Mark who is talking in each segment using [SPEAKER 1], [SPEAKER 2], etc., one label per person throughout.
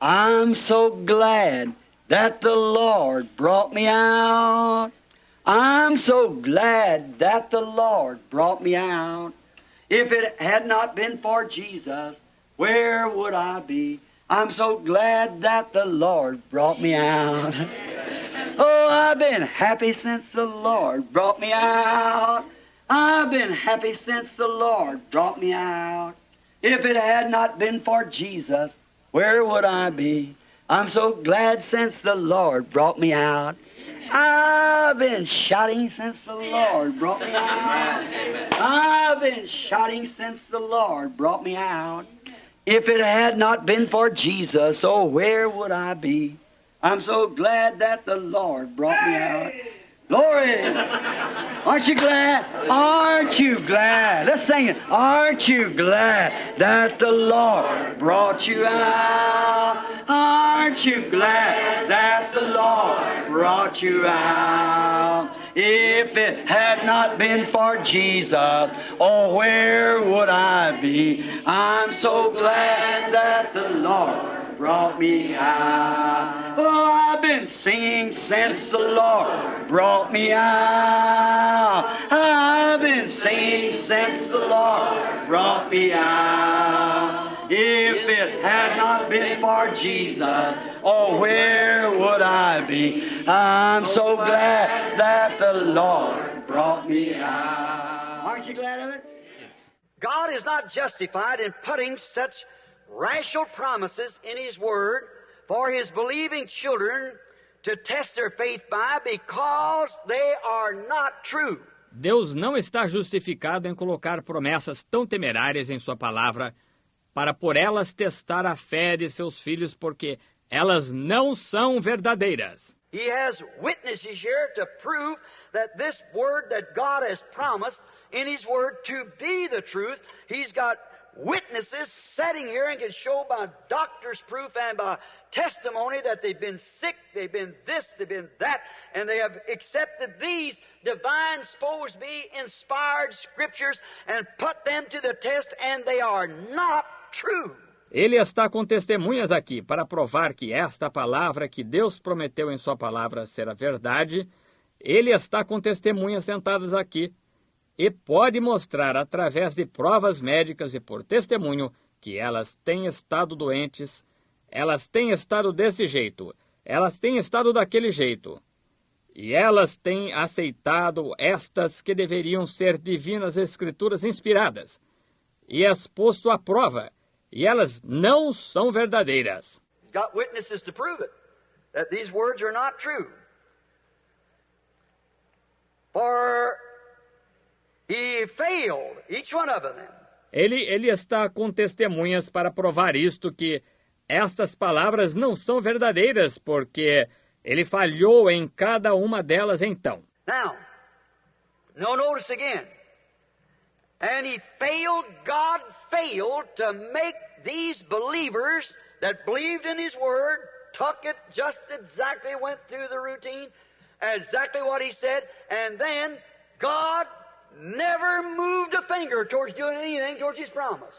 [SPEAKER 1] I'm so glad that the Lord brought me out. I'm so glad that the Lord brought me out. If it had not been for Jesus, where would I be? I'm so glad that the Lord brought me out. Oh, I've been happy since the Lord brought me out. I've been happy since the Lord brought me out. If it had not been for Jesus, where would I be? I'm so glad since the Lord brought me out. I've been shouting since the Lord brought me out. I've been shouting since the Lord brought me out. If it had not been for Jesus, oh, where would I be? I'm so glad that the Lord brought me out. Glory! Aren't you glad? Aren't you glad? Let's sing it. Aren't you glad that the Lord brought you out? Aren't you glad that the Lord brought you out? If it had not been for Jesus, oh, where would I be? I'm so glad that the Lord brought me out. Oh, I've been singing since the Lord brought me out. I've been singing since the Lord brought me out. If it had not been for Jesus, oh, where would I be? I'm so glad that the Lord brought me out. Aren't you glad of it?
[SPEAKER 2] Yes.
[SPEAKER 1] God is not justified in putting such rational promises in His Word for His believing children to test their faith by, because they are not true.
[SPEAKER 2] Deus não está justificado em colocar promessas tão temerárias em sua palavra para por elas testar a fé de seus filhos, porque elas não são verdadeiras.
[SPEAKER 1] He has witnesses here to prove that this Word that God has promised in His Word to be the truth. He's got witnesses sitting here and can show by doctor's proof and by testimony that they've been sick, they've been this, they've been that, and they have accepted these divine, supposed to be inspired scriptures and put them to the test, and they are not true.
[SPEAKER 2] Ele está com testemunhas aqui para provar que esta palavra que Deus prometeu em sua palavra ser a verdade. Ele está com testemunhas sentadas aqui e pode mostrar através de provas médicas e por testemunho que elas têm estado doentes, elas têm estado desse jeito, elas têm estado daquele jeito. E elas têm aceitado estas que deveriam ser divinas escrituras inspiradas e as posto à prova, e elas não são verdadeiras.
[SPEAKER 1] He's got witnesses to prove it, that these words are not true. For he failed, each one of them.
[SPEAKER 2] Ele está com testemunhas para provar isto, que estas palavras não são verdadeiras, porque ele falhou em cada uma delas então.
[SPEAKER 1] Now, no notice again. And he failed, God failed to make these believers that believed in His Word, took it just exactly, went through the routine, exactly what He said, and then God never moved a finger towards doing anything towards His promise.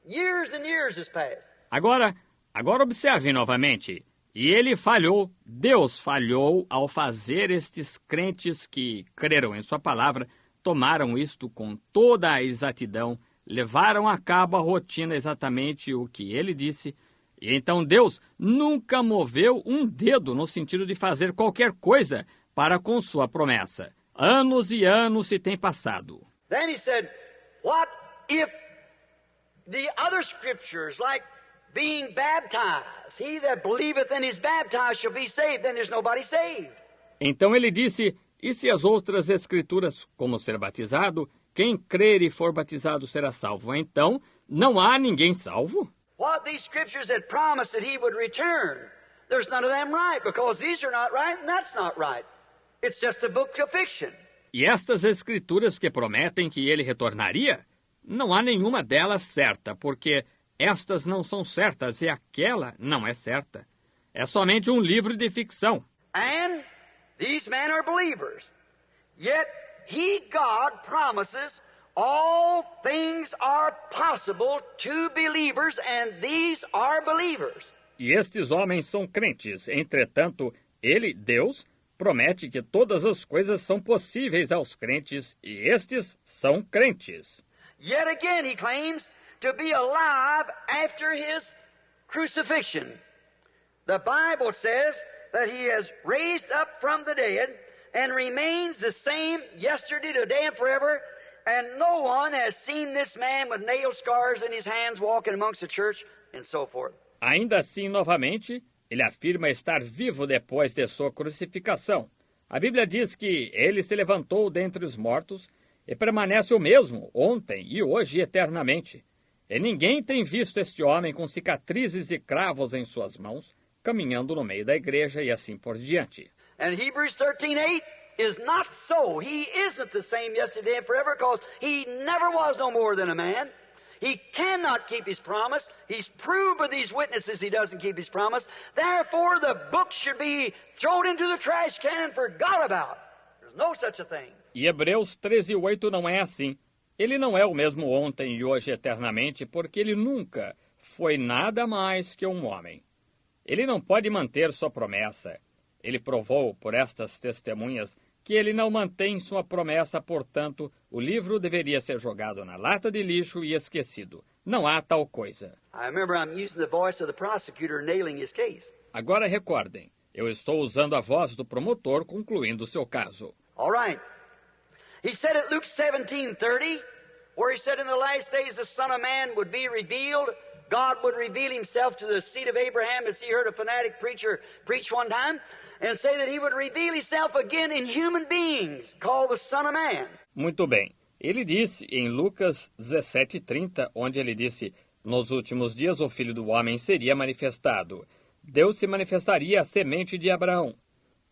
[SPEAKER 1] Years and years has passed.
[SPEAKER 2] Agora observe novamente. E ele falhou, Deus falhou ao fazer estes crentes que creram em sua palavra, tomaram isto com toda a exatidão, levaram a cabo a rotina exatamente o que ele disse, e então Deus nunca moveu um dedo no sentido de fazer qualquer coisa para com sua promessa. Anos e anos se têm passado.
[SPEAKER 1] Then he said, what if the other scriptures, like being baptized, he that believeth and is baptized shall be saved, then there's nobody saved.
[SPEAKER 2] Então ele disse, e se as outras escrituras, como ser batizado, quem crer e for batizado será salvo? Então, não há ninguém salvo?
[SPEAKER 1] What these scriptures had promised that he would return, there's none of them right, because these are not right and that's not right. It's just a book of fiction.
[SPEAKER 2] E estas escrituras que prometem que ele retornaria, não há nenhuma delas certa, porque estas não são certas e aquela não é certa. É somente um livro de ficção.
[SPEAKER 1] And these men are believers. Yet He, God, promises all things are possible to believers, and these are believers.
[SPEAKER 2] E estes homens são crentes. Entretanto, ele, Deus, promete que todas as coisas são possíveis aos crentes, e estes são crentes.
[SPEAKER 1] Yet again he claims to be alive after his crucifixion. The Bible says that he has raised up from the dead and remains the same yesterday, today, and forever, and no one has seen this man with nail scars in his hands walking amongst the church and so forth.
[SPEAKER 2] Ainda assim, novamente, ele afirma estar vivo depois de sua crucificação. A Bíblia diz que ele se levantou dentre os mortos e permanece o mesmo ontem e hoje eternamente. E ninguém tem visto este homem com cicatrizes e cravos em suas mãos, caminhando no meio da igreja e assim por diante.
[SPEAKER 1] And Hebrews 13:8 is not so. He isn't the same yesterday and forever because he never was no more than a man. He cannot keep his promise. He's proved by these witnesses he doesn't keep his promise. Therefore, the book should be thrown into the trash can and forgot about. There's no such a thing.
[SPEAKER 2] E Hebreus 13:8 não é assim. Ele não é o mesmo ontem e hoje eternamente, porque ele nunca foi nada mais que um homem. Ele não pode manter sua promessa. Ele provou por estas testemunhas que ele não mantém sua promessa, portanto, o livro deveria ser jogado na lata de lixo e esquecido. Não há tal coisa.
[SPEAKER 1] I remember I'm using the voice of the prosecutor nailing his case.
[SPEAKER 2] Agora recordem, eu estou usando a voz do promotor concluindo seu caso.
[SPEAKER 1] All right. He said at Luke 17:30, where he said in the last days the Son of Man would be revealed, God would reveal himself to the seed of Abraham, as he heard a fanatic preacher preach one time, and say that he would reveal himself again in human beings, called the Son of Man.
[SPEAKER 2] Muito bem. Ele disse em Lucas 17:30, onde ele disse, nos últimos dias o Filho do Homem seria manifestado. Deus se manifestaria à semente de Abraão.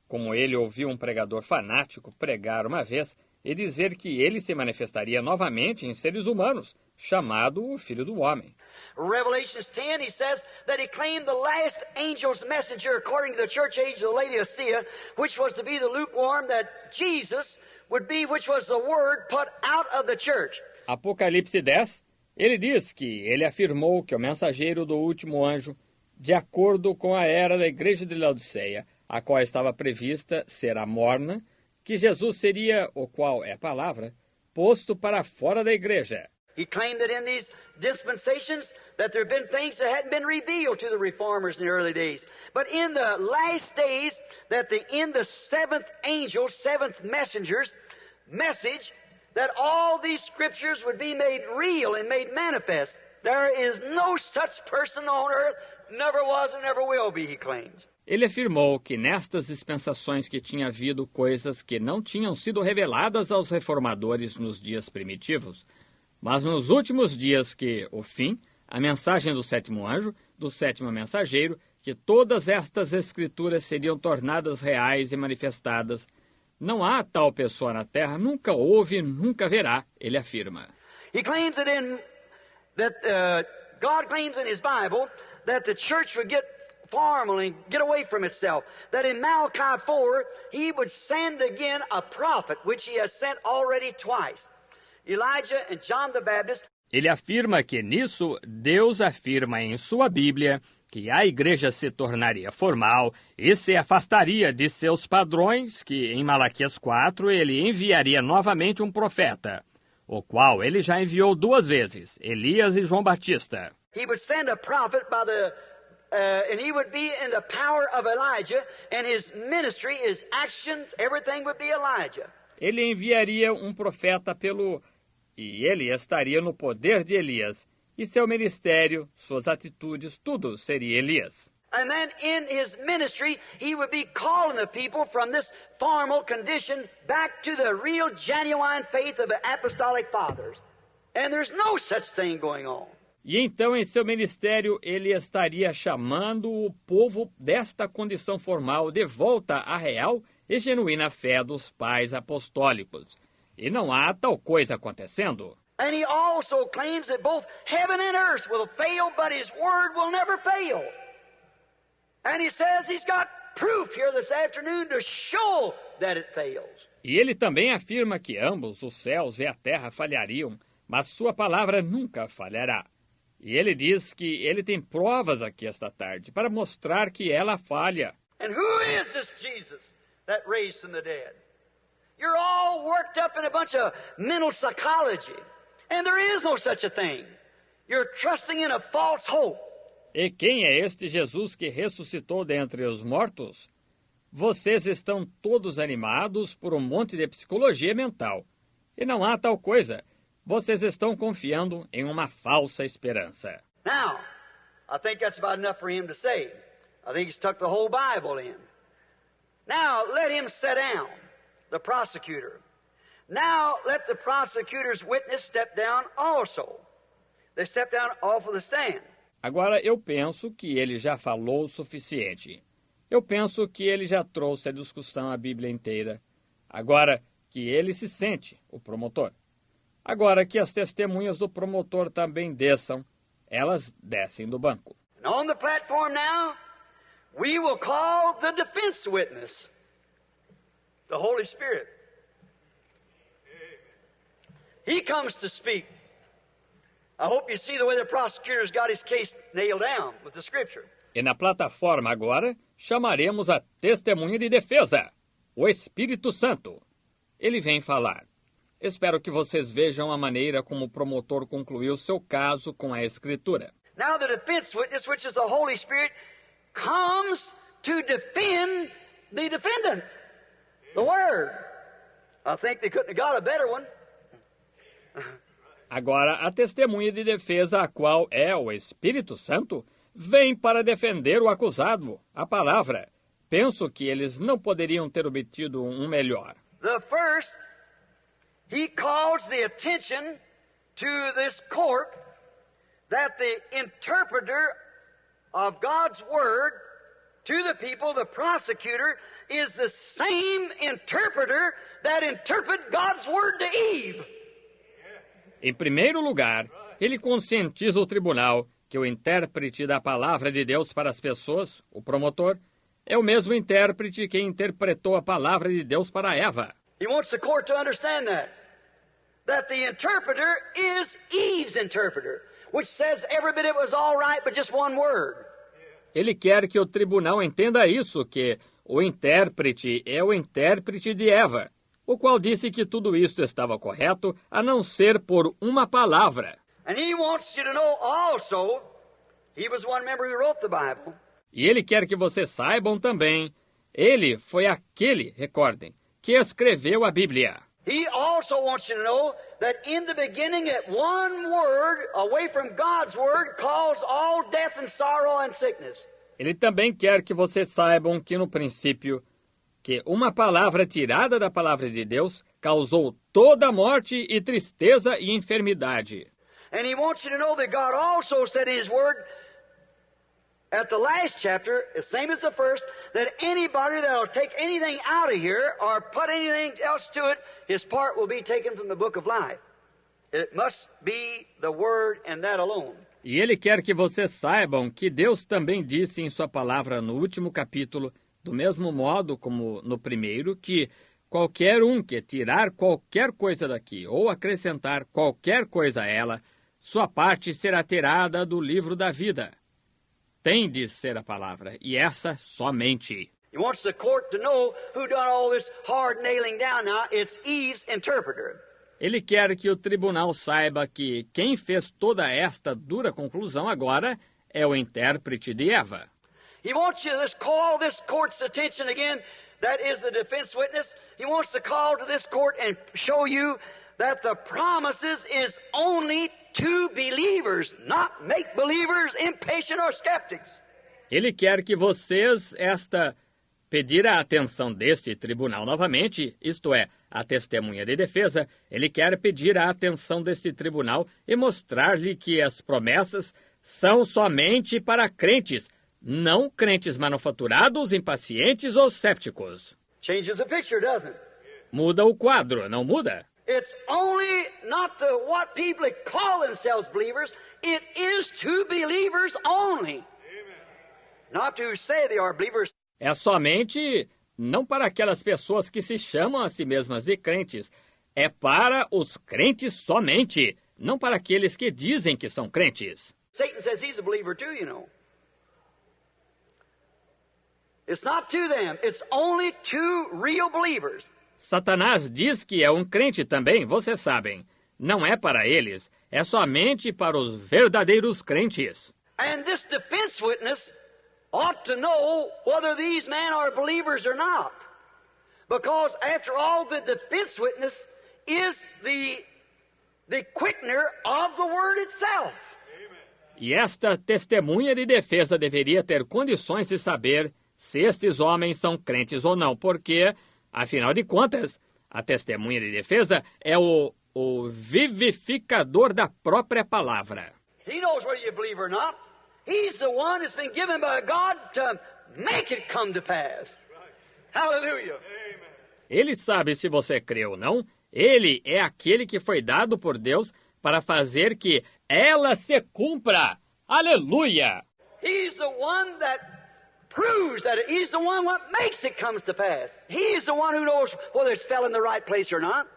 [SPEAKER 2] Como ele ouviu um pregador fanático pregar uma vez e dizer que ele se manifestaria novamente em seres humanos, chamado o Filho do Homem.
[SPEAKER 1] Revelations 10, he says that he claimed the last angel's messenger according to the church age of Laodicea, which was to be the lukewarm, that Jesus would be, which was the word put out of the church.
[SPEAKER 2] Apocalipse 10, ele diz que ele afirmou que o mensageiro do último anjo, de acordo com a era da igreja de Laodiceia, a qual estava prevista ser a morna, que Jesus seria, o qual é a palavra, posto para fora da igreja.
[SPEAKER 1] He claimed that in these dispensations that there have been things that hadn't been revealed to the reformers in the early days. But in the last days, that in the seventh angel, seventh messenger's message, that all these scriptures would be made real and made manifest. There is no such person on earth, never was and never will be, he claims.
[SPEAKER 2] Ele afirmou que nestas dispensações que tinha havido coisas que não tinham sido reveladas aos reformadores nos dias primitivos, mas nos últimos dias que, o fim, a mensagem do sétimo anjo, do sétimo mensageiro, que todas estas escrituras seriam tornadas reais e manifestadas. Não há tal pessoa na terra, nunca houve, nunca haverá, ele afirma.
[SPEAKER 1] He claims God claims in his Bible that the church would get formal and get away from itself. That in Malachi 4, he would send again a prophet, which he has sent already twice. Elijah and John the Baptist.
[SPEAKER 2] Ele afirma que nisso Deus afirma em sua Bíblia que a igreja se tornaria formal e se afastaria de seus padrões, que em Malaquias 4 ele enviaria novamente um profeta, o qual ele já enviou 2 vezes, Elias e João Batista.
[SPEAKER 1] He would send a prophet and he would be in the power of Elijah, and his ministry, his actions, everything would be Elijah.
[SPEAKER 2] Ele enviaria um profeta e ele estaria no poder de Elias, e seu ministério, suas atitudes, tudo seria Elias.
[SPEAKER 1] And then in his ministry, he would be calling the people from this formal condition back to the real, genuine faith of the apostolic fathers. And there's no such thing going on.
[SPEAKER 2] E então, em seu ministério, ele estaria chamando o povo desta condição formal de volta à real e genuína fé dos pais apostólicos. E não há tal coisa acontecendo.
[SPEAKER 1] And he also claims that both heaven and earth will fail, but his word will never fail. And he says he's got proof here this afternoon to show that it fails.
[SPEAKER 2] E ele também afirma que ambos, os céus e a terra, falhariam, mas sua palavra nunca falhará. E ele diz que ele tem provas aqui esta tarde para mostrar que ela falha.
[SPEAKER 1] And who is this Jesus that raised from the dead? You're all worked up in a bunch of mental psychology. And there is no such a thing. You're trusting in a false hope.
[SPEAKER 2] E quem é este Jesus que ressuscitou dentre os mortos? Vocês estão todos animados por um monte de psicologia mental. E não há tal coisa. Vocês estão confiando em uma falsa esperança.
[SPEAKER 1] Now, I think that's about enough for him to say. I think he's tucked the whole Bible in. Now, let him sit down, the prosecutor. Now, let the prosecutor's witness step down also. They step down off of the stand.
[SPEAKER 2] Agora, eu penso que ele já falou o suficiente. Eu penso que ele já trouxe a discussão à Bíblia inteira. Agora que ele se sente, o promotor. Agora que as testemunhas do promotor também desçam, elas descem do banco.
[SPEAKER 1] And on the platform now, we will call the defense witness, the Holy Spirit. He comes to speak. I hope you see the way the prosecutor's got his case nailed down with the Scripture.
[SPEAKER 2] E na plataforma agora, chamaremos a testemunha de defesa, o Espírito Santo. Ele vem falar. Espero que vocês vejam a maneira como o promotor concluiu seu caso com a Escritura.
[SPEAKER 1] Now the defense witness, which is the Holy Spirit, comes to defend the defendant, the Word. I think they couldn't have got a better one.
[SPEAKER 2] Agora, a testemunha de defesa, a qual é o Espírito Santo, vem para defender o acusado, a palavra. Penso que eles não poderiam ter obtido um melhor.
[SPEAKER 1] The first, he calls the attention to this court that the interpreter of God's Word to the people, the prosecutor, is the same interpreter that interpreted God's Word to Eve.
[SPEAKER 2] Em primeiro lugar, ele conscientiza o tribunal que o intérprete da palavra de Deus para as pessoas, o promotor, é o mesmo intérprete que interpretou a palavra de Deus para Eva.
[SPEAKER 1] He wants the court to understand that the interpreter is Eve's interpreter, which says every bit it was all right but just one word.
[SPEAKER 2] Ele quer que o tribunal entenda isso, que o intérprete é o intérprete de Eva, o qual disse que tudo isso estava correto, a não ser por uma palavra.
[SPEAKER 1] And he wants you to know also, he was one member who wrote the Bible.
[SPEAKER 2] E ele quer que vocês saibam também, ele foi aquele, recordem, que escreveu a Bíblia.
[SPEAKER 1] He also wants you to know that in the beginning that one word away from God's Word caused all death and sorrow and sickness.
[SPEAKER 2] Ele também quer que vocês saibam que no princípio, que uma palavra tirada da palavra de Deus causou toda a morte e tristeza e enfermidade.
[SPEAKER 1] And he wants you to know that God also said in his Word at the last chapter, the same as the first, that anybody that will take anything out of here or put anything else to it, his part will be taken from the book of life. It must be the Word and that alone.
[SPEAKER 2] E ele quer que vocês saibam que Deus também disse em sua palavra no último capítulo, do mesmo modo como no primeiro, que qualquer um que tirar qualquer coisa daqui ou acrescentar qualquer coisa a ela, sua parte será tirada do livro da vida. Tem de ser a palavra, e essa somente.
[SPEAKER 1] He wants the court to know who done all this hard nailing down now. It's Eve's interpreter.
[SPEAKER 2] Ele quer que o tribunal saiba que quem fez toda esta dura conclusão agora é o intérprete de Eva.
[SPEAKER 1] He wants you to call this court's attention again, that is the defense witness. He wants to call to this court and show you that the promises is only to believers, not make-believers, impatient or skeptics.
[SPEAKER 2] Ele quer que vocês pedir a atenção desse tribunal novamente, isto é, a testemunha de defesa, ele quer pedir a atenção desse tribunal e mostrar-lhe que as promessas são somente para crentes, não crentes manufaturados, impacientes ou sépticos.
[SPEAKER 1] Changes the picture, doesn't it?
[SPEAKER 2] Muda o quadro, não muda?
[SPEAKER 1] It's only not to what people call themselves believers, it is to believers only. Not to say they are believers.
[SPEAKER 2] É somente, não para aquelas pessoas que se chamam a si mesmas de crentes, é para os crentes somente, não para aqueles que dizem que são crentes.
[SPEAKER 1] Satan says he's a believer too, you know. It's not to them. It's only to real believers.
[SPEAKER 2] Satanás diz que é um crente também, vocês sabem. Não é para eles, é somente para os verdadeiros crentes.
[SPEAKER 1] And this defense witness ought to know whether these men are believers or not. Because after all, the defense witness is the quickener of the word itself.
[SPEAKER 2] E esta testemunha de defesa deveria ter condições de saber se estes homens são crentes ou não, porque, afinal de contas, a testemunha de defesa é o vivificador da própria palavra.
[SPEAKER 1] He knows whether you believe or not. He's the one that's been given by God to make it come to pass. Hallelujah.
[SPEAKER 2] Ele sabe se você crê ou não. Ele é aquele que foi dado por Deus para fazer que ela se cumpra. Aleluia!
[SPEAKER 1] He's the one that proves that he's the one what makes it comes to pass. He's the one who knows whether it's fell in the right place or not.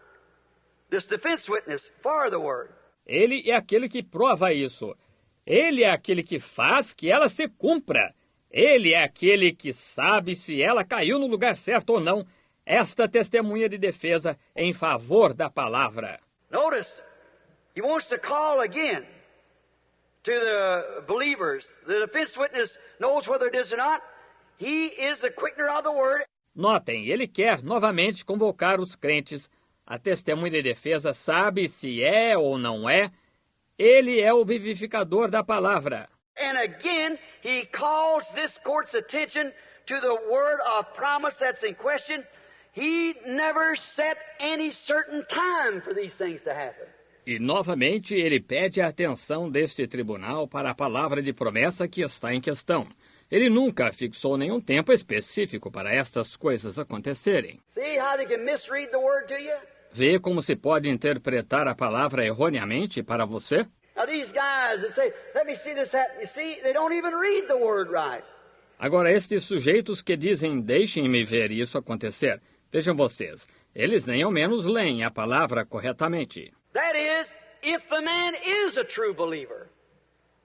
[SPEAKER 1] This defense witness for the word.
[SPEAKER 2] Ele é aquele que prova isso. Ele é aquele que faz que ela se cumpra. Ele é aquele que sabe se ela caiu no lugar certo ou não. Esta testemunha de defesa em favor da palavra.
[SPEAKER 1] Notice, he wants to call again to the believers. The defense witness knows whether it is or not. He is the quickener of the word.
[SPEAKER 2] Notem, ele quer novamente convocar os crentes. A testemunha de defesa sabe se é ou não é. Ele é o vivificador da palavra.
[SPEAKER 1] And again, he calls this court's attention to the word of promise that's in question. He never set any certain time for these things to happen.
[SPEAKER 2] E novamente ele pede a atenção deste tribunal para a palavra de promessa que está em questão. Ele nunca fixou nenhum tempo específico para estas coisas acontecerem.
[SPEAKER 1] See how they can misread the word to you?
[SPEAKER 2] Vê como se pode interpretar a palavra erroneamente para você?
[SPEAKER 1] Now these guys that say, let me see this happen, you see, they don't even read the word right.
[SPEAKER 2] Agora, estes sujeitos que dizem, deixem-me ver isso acontecer. Vejam vocês, eles nem ao menos leem a palavra corretamente.
[SPEAKER 1] That is, if the man is a true believer,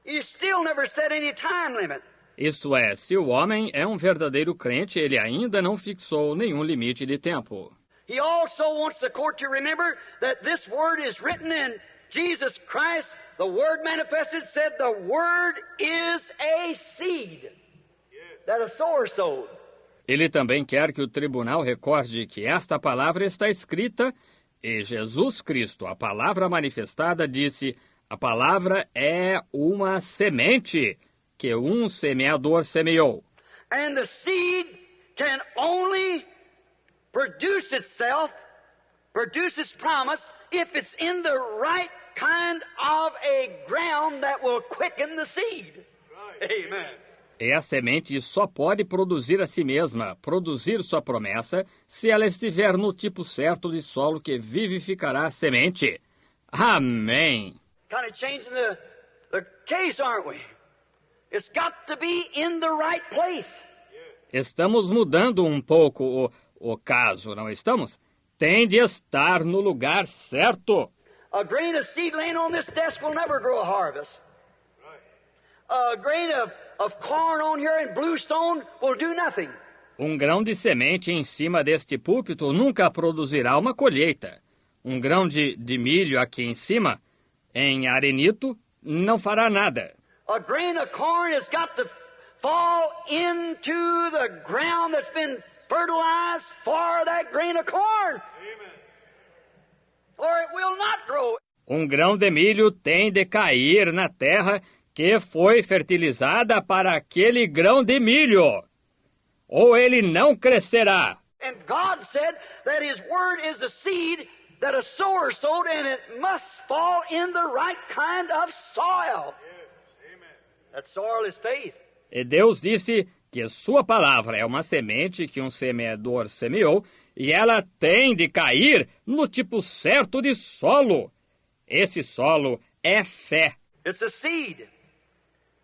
[SPEAKER 1] you still never set any time limit.
[SPEAKER 2] Isto é, se o homem é um verdadeiro crente, ele ainda não fixou nenhum limite de tempo.
[SPEAKER 1] He also wants the court to remember that this word is written in Jesus Christ. The Word manifested said the Word is a seed that a sower sowed.
[SPEAKER 2] Ele também quer que o tribunal recorde que esta palavra está escrita e Jesus Cristo, a palavra manifestada, disse: a palavra é uma semente que um semeador semeou.
[SPEAKER 1] And the seed can only produce itself, produce its promise, if it's in the right kind of a ground that will quicken the seed. Amen.
[SPEAKER 2] E a semente só pode produzir a si mesma, produzir sua promessa, se ela estiver no tipo certo de solo que vivificará a semente. Amém.
[SPEAKER 1] Kind of changing the case, aren't we? It's got to be in the right place.
[SPEAKER 2] Estamos mudando um pouco o caso, não estamos? Tem de estar no lugar certo.
[SPEAKER 1] A grain of seed laying on this desk will never grow a harvest. A grain of corn on here in bluestone will do nothing.
[SPEAKER 2] Um grão de semente em cima deste púlpito nunca produzirá uma colheita. Um grão de milho aqui em cima, em arenito, não fará nada.
[SPEAKER 1] A grain of corn has got to fall into the ground that's been fertilized for that grain of corn. Amen. Or it will not grow.
[SPEAKER 2] Um grão de milho tem de cair na terra que foi fertilizada para aquele grão de milho, ou ele não crescerá.
[SPEAKER 1] And God said that His word is a seed that a sower sowed, and it must fall in the right kind of soil. That soil is faith.
[SPEAKER 2] E Deus disse que sua palavra é uma semente que um semeador semeou, e ela tem de cair no tipo certo de solo. Esse solo é fé.
[SPEAKER 1] It's a seed.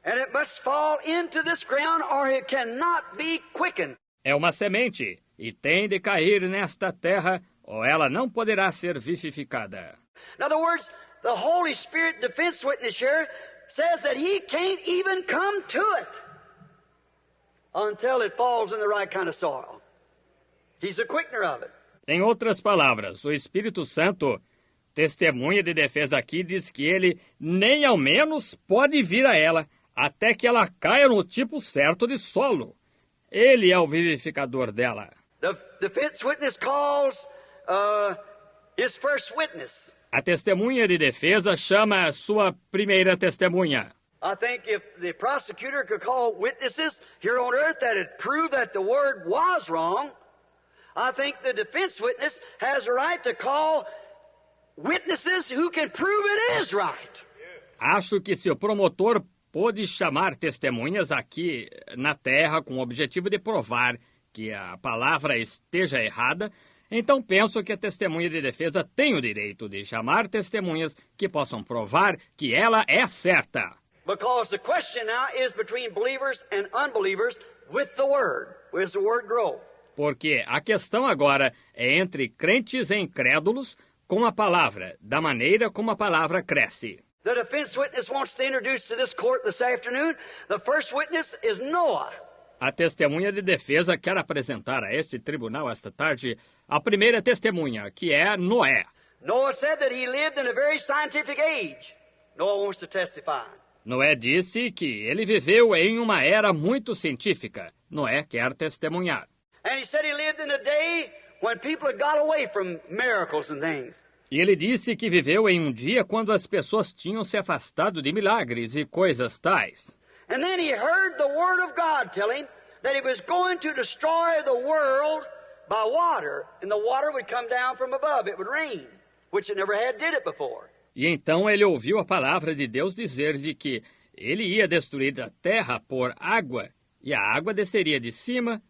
[SPEAKER 1] And it must fall into this ground or it cannot be quickened.
[SPEAKER 2] É uma semente e tem de cair nesta terra ou ela não poderá ser vivificada.
[SPEAKER 1] In other words, the Holy Spirit defense witness here says that he can't even come to it until it falls in the right kind of soil. He's the quickener of it.
[SPEAKER 2] Em outras palavras, o Espírito Santo, testemunha de defesa aqui, diz que ele nem ao menos pode vir a ela até que ela caia no tipo certo de solo. Ele é o vivificador dela.
[SPEAKER 1] The defense witness calls his first witness.
[SPEAKER 2] A testemunha de defesa chama a sua primeira testemunha.
[SPEAKER 1] I think if the prosecutor could call witnesses here on earth that had proved that the word was wrong, I think the defense witness has a right to call witnesses who can prove it is right.
[SPEAKER 2] Acho que se o promotor pôde chamar testemunhas aqui na terra com o objetivo de provar que a palavra esteja errada, então penso que a testemunha de defesa tem o direito de chamar testemunhas que possam provar que ela é certa.
[SPEAKER 1] Because the question now is between believers and unbelievers with the Word. Where's the Word grow?
[SPEAKER 2] Porque a questão agora é entre crentes e incrédulos com a palavra, da maneira como a palavra cresce.
[SPEAKER 1] The defense witness wants to introduce to this court this afternoon. The first witness is Noah.
[SPEAKER 2] A testemunha de defesa quer apresentar a este tribunal esta tarde a primeira testemunha, que é Noé.
[SPEAKER 1] Noah said that he lived in a very scientific age. Noah wants to testify.
[SPEAKER 2] Noé disse que ele viveu em uma era muito científica. Noé quer testemunhar.
[SPEAKER 1] And he said he lived in a day when people had got away from miracles and things.
[SPEAKER 2] E ele disse que viveu em um dia quando as pessoas tinham se afastado de milagres e coisas tais.
[SPEAKER 1] And then he heard the word of God tell him that he was going to destroy the world by water, and the water would come down from above. It would rain, which it never had did it before.
[SPEAKER 2] E então ele ouviu a palavra de Deus dizer de que ele ia destruir a terra por água, e a água desceria de cima,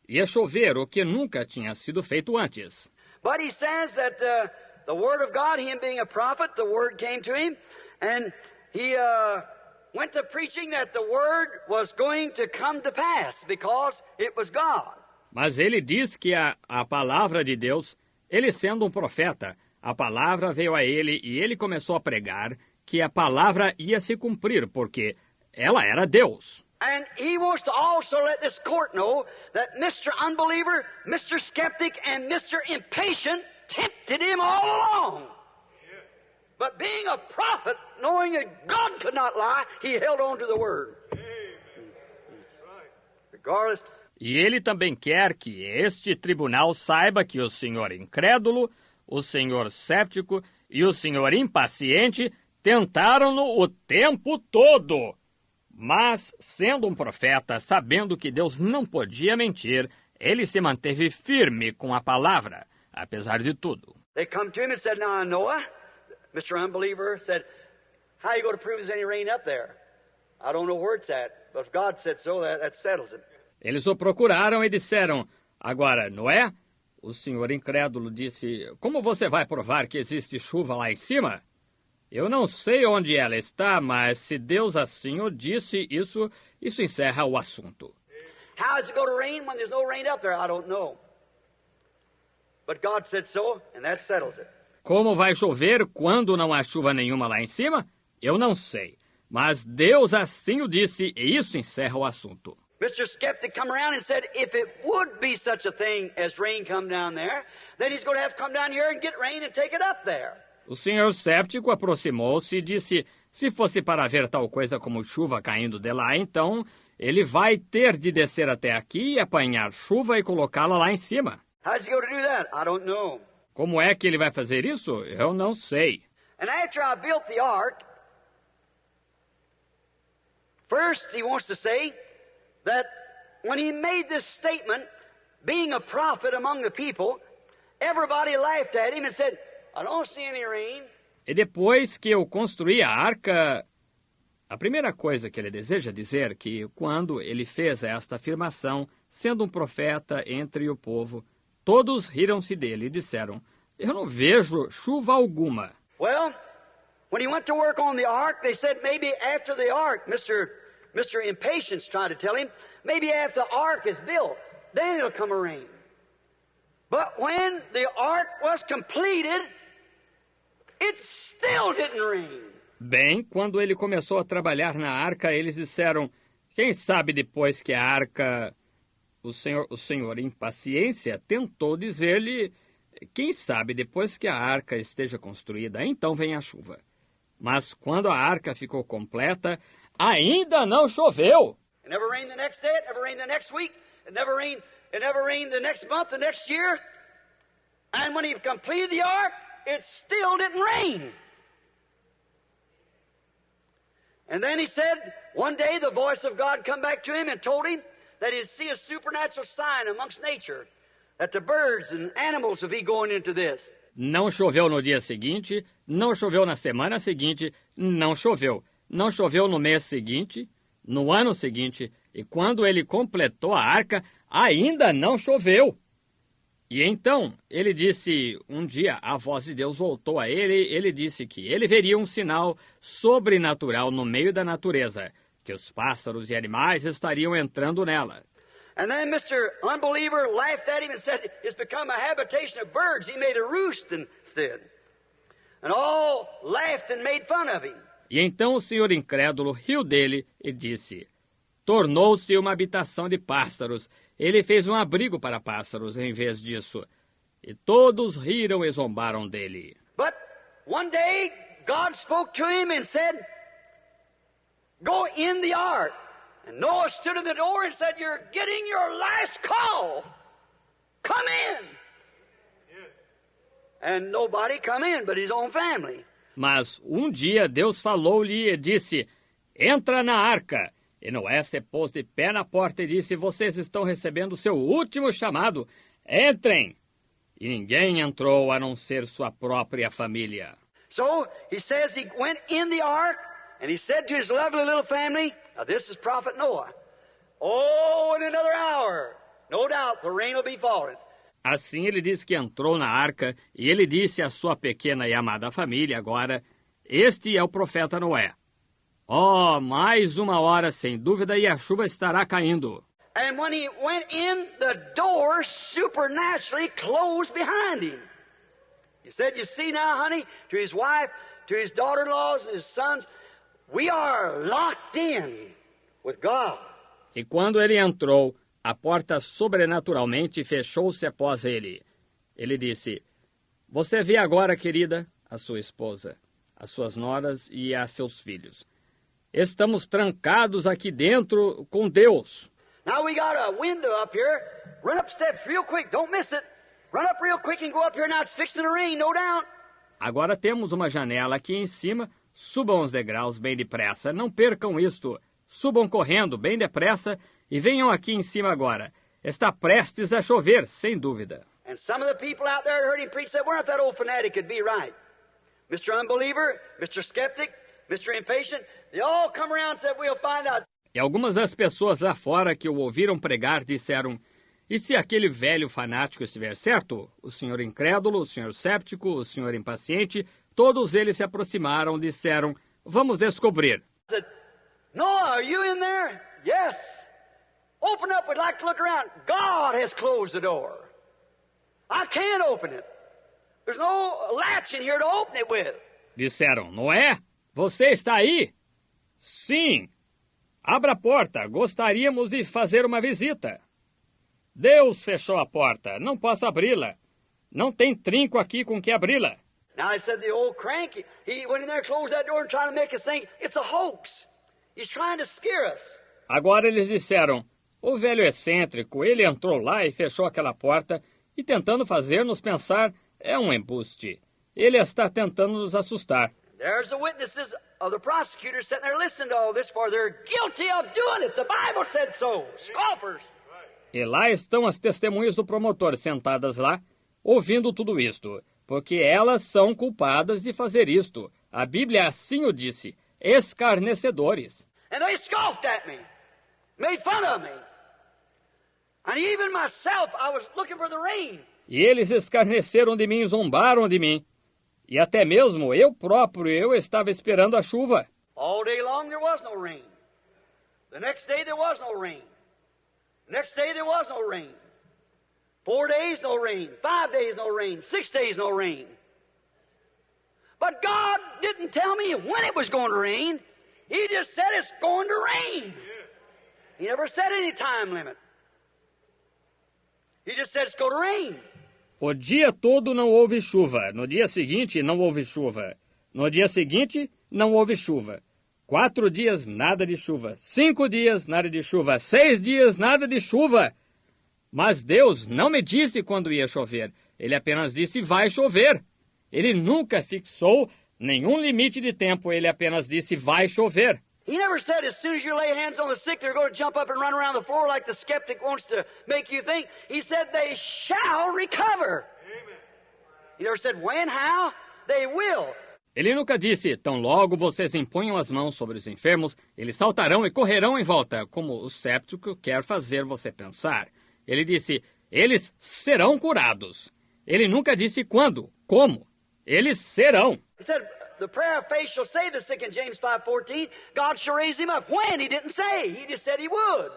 [SPEAKER 2] ia chover, o que nunca tinha sido feito antes.
[SPEAKER 1] But he says that the word of God, him being a prophet, the word came to him, and he went to preaching that the word was going to come to pass because it was God.
[SPEAKER 2] Mas ele diz que a palavra de Deus, ele sendo um profeta, a palavra veio a ele e ele começou a pregar que a palavra ia se cumprir, porque ela era Deus.
[SPEAKER 1] And he wants to also let this court know that Mr. Unbeliever, Mr. Skeptic, and Mr. Impatient tempted him all along. But being a prophet, knowing that God could not lie, he held on to the word. Regardless.
[SPEAKER 2] E ele também quer que este tribunal saiba que o senhor incrédulo, o senhor séptico e o senhor impaciente tentaram-no o tempo todo. Mas, sendo um profeta, sabendo que Deus não podia mentir, ele se manteve firme com a palavra, apesar de tudo.
[SPEAKER 1] They come to him and said, "Now, Noah," Mr. Unbeliever said, "How are you going to prove there's any rain up there? I don't know where it's at, but if God said so, that settles it."
[SPEAKER 2] Eles o procuraram e disseram, agora, Noé? O senhor incrédulo disse, como você vai provar que existe chuva lá em cima? Eu não sei onde ela está, mas se Deus assim o disse, isso encerra o assunto.
[SPEAKER 1] How is it going to rain when there's no rain up there? I don't know. But God said so, and that settles it.
[SPEAKER 2] Como vai chover quando não há chuva nenhuma lá em cima? Eu não sei. Mas Deus assim o disse, e isso encerra o assunto.
[SPEAKER 1] Mr. Skeptic come around and said, if it would be such a thing as rain come down there, then he's going to have to come down here and get rain and take it up there.
[SPEAKER 2] O senhor séptico aproximou-se e disse, se fosse para ver tal coisa como chuva caindo de lá, então ele vai ter de descer até aqui e apanhar chuva e colocá-la lá em cima.
[SPEAKER 1] How's he going to do that? I don't know.
[SPEAKER 2] Como é que ele vai fazer isso? Eu não sei.
[SPEAKER 1] And after I built the ark, first he wants to say that when he made this statement, being a prophet among the people, everybody laughed at him and said, I don't see any rain.
[SPEAKER 2] E depois que eu construí a arca, a primeira coisa que ele deseja dizer que quando ele fez esta afirmação, sendo um profeta entre o povo, todos riram-se dele e disseram, eu não vejo chuva alguma.
[SPEAKER 1] Well, when he went to work on the ark, they said maybe after the ark, Mr. Impatience tried to tell him, maybe after the ark is built, then it'll come a rain. But when the ark was completed, it still didn't rain.
[SPEAKER 2] Bem, quando ele começou a trabalhar na arca, eles disseram, quem sabe depois que a arca... O senhor, em paciência, tentou dizer-lhe, quem sabe depois que a arca esteja construída, então vem a chuva. Mas quando a arca ficou completa, ainda não choveu.
[SPEAKER 1] It never rained the next day, it never rained the next week, it never rained the next month, the next year. And when he completed the ark, it still didn't rain. And then he said, one day the voice of God come back to him and told him that he'd see a supernatural sign amongst nature, that the birds and animals would be going into this.
[SPEAKER 2] Não choveu no dia seguinte, não choveu na semana seguinte, não choveu. Não choveu no mês seguinte, no ano seguinte, e quando ele completou a arca, ainda não choveu. E então, ele disse, um dia a voz de Deus voltou a ele disse que ele veria um sinal sobrenatural no meio da natureza, que os pássaros e animais estariam entrando nela.
[SPEAKER 1] And then Mr. Unbeliever laughed at him and said, it's become a habitation of birds. He made a roost instead. And all laughed and made fun of him.
[SPEAKER 2] E então o senhor incrédulo riu dele e disse, tornou-se uma habitação de pássaros. Ele fez um abrigo para pássaros em vez disso. E todos riram e zombaram dele.
[SPEAKER 1] But one day God spoke to him and said, go in the ark. And Noah stood at the door and said, you're getting your last call. Come in. And nobody come in but his own family.
[SPEAKER 2] Mas um dia Deus falou-lhe e disse, entra na arca. E Noé se pôs de pé na porta e disse, vocês estão recebendo o seu último chamado. Entrem. E ninguém entrou a não ser sua própria família.
[SPEAKER 1] So he says he went in the ark and he said to his lovely little family, now this is Prophet Noah, oh, in another hour, no doubt the rain will be falling.
[SPEAKER 2] Assim ele diz que entrou na arca e ele disse à sua pequena e amada família agora, este é o profeta Noé. Oh, mais uma hora sem dúvida e a chuva estará caindo.
[SPEAKER 1] And when he went in, the door supernaturally closed behind him. He said, you see now, honey, to his wife, to his daughter-in-laws, his sons, we are locked in with God.
[SPEAKER 2] E quando ele entrou, a porta sobrenaturalmente fechou-se após ele. Ele disse, você vê agora, querida, a sua esposa, as suas noras e a seus filhos. Estamos trancados aqui dentro com Deus.
[SPEAKER 1] Now we got a window up here. Run up steps real quick. Don't miss it. Run up real quick and go up here. Now it's fixing to rain, no doubt.
[SPEAKER 2] Agora temos uma janela aqui em cima. Subam os degraus bem depressa. Não percam isto. Subam correndo bem depressa e venham aqui em cima agora. Está prestes a chover, sem dúvida.
[SPEAKER 1] And some of the people out there heard him preach said, where if that old fanatic could be right? Mr. Unbeliever, Mr. Skeptic, Mr. Impatient, they all come around and said, we'll find out.
[SPEAKER 2] E algumas das pessoas lá fora que o ouviram pregar disseram, e se aquele velho fanático estiver certo? O senhor incrédulo, o senhor séptico, o senhor impaciente, todos eles se aproximaram e disseram, vamos descobrir.
[SPEAKER 1] I said, Noah, are you in there? Yes. Open up, we'd like to look around. God has closed the door. I can't open it. There's no latch in here to open it with.
[SPEAKER 2] Disseram, Noé, você está aí? Sim. Abra a porta, gostaríamos de fazer uma visita. Deus fechou a porta, não posso abri-la. Não tem trinco aqui com que abri-la.
[SPEAKER 1] Now I said the old crank, he went in there, closed that door and tried to make us think it's a hoax. He's trying to scare us.
[SPEAKER 2] Agora eles disseram, o velho excêntrico, ele entrou lá e fechou aquela porta e tentando fazer-nos pensar, é um embuste. Ele está tentando nos assustar.
[SPEAKER 1] There's the witnesses of the prosecutors sitting there listening to all this, for they're guilty of doing it. The Bible said so. Scoffers.
[SPEAKER 2] E lá estão as testemunhas do promotor sentadas lá, ouvindo tudo isto, porque elas são culpadas de fazer isto. A Bíblia assim o disse, escarnecedores.
[SPEAKER 1] And they scoffed at me, made fun of me. And even myself, I was looking for the rain.
[SPEAKER 2] E eles escarneceram de mim, zombaram de mim. E até mesmo eu próprio, eu estava esperando a chuva.
[SPEAKER 1] All day long there was no rain. The next day there was no rain. Next day there was no rain. 4 days no rain. 5 days no rain. 6 days no rain. But God didn't tell me when it was going to rain. He just said it's going to rain. He never said any time limit. He just said it's going to rain.
[SPEAKER 2] O dia todo não houve chuva. No dia seguinte, não houve chuva. No dia seguinte, não houve chuva. 4 dias, nada de chuva. 5 dias, nada de chuva. 6 dias, nada de chuva. Mas Deus não me disse quando ia chover. Ele apenas disse, vai chover. Ele nunca fixou nenhum limite de tempo. Ele apenas disse, vai chover.
[SPEAKER 1] He never said as soon as you lay hands on the sick, they're going to jump up and run around the floor like the skeptic wants to make you think. He said they shall recover. Amen. He never said when, how. They will.
[SPEAKER 2] Ele nunca disse, tão logo vocês impunham as mãos sobre os enfermos, eles saltarão e correrão em volta, como o séptico quer fazer você pensar. Ele disse, eles serão curados. Ele nunca disse quando, como. Eles serão.
[SPEAKER 1] He said, the prayer of faith shall save the sick in James 5:14. God shall raise him up. When? He didn't say. He just said he would.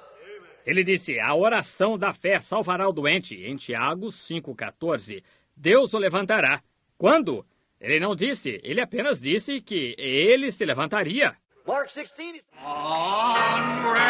[SPEAKER 2] Ele disse, a oração da fé salvará o doente, em Tiago 5,14. Deus o levantará. Quando? Ele não disse, ele apenas disse que ele se levantaria.
[SPEAKER 1] Mark 16. Onward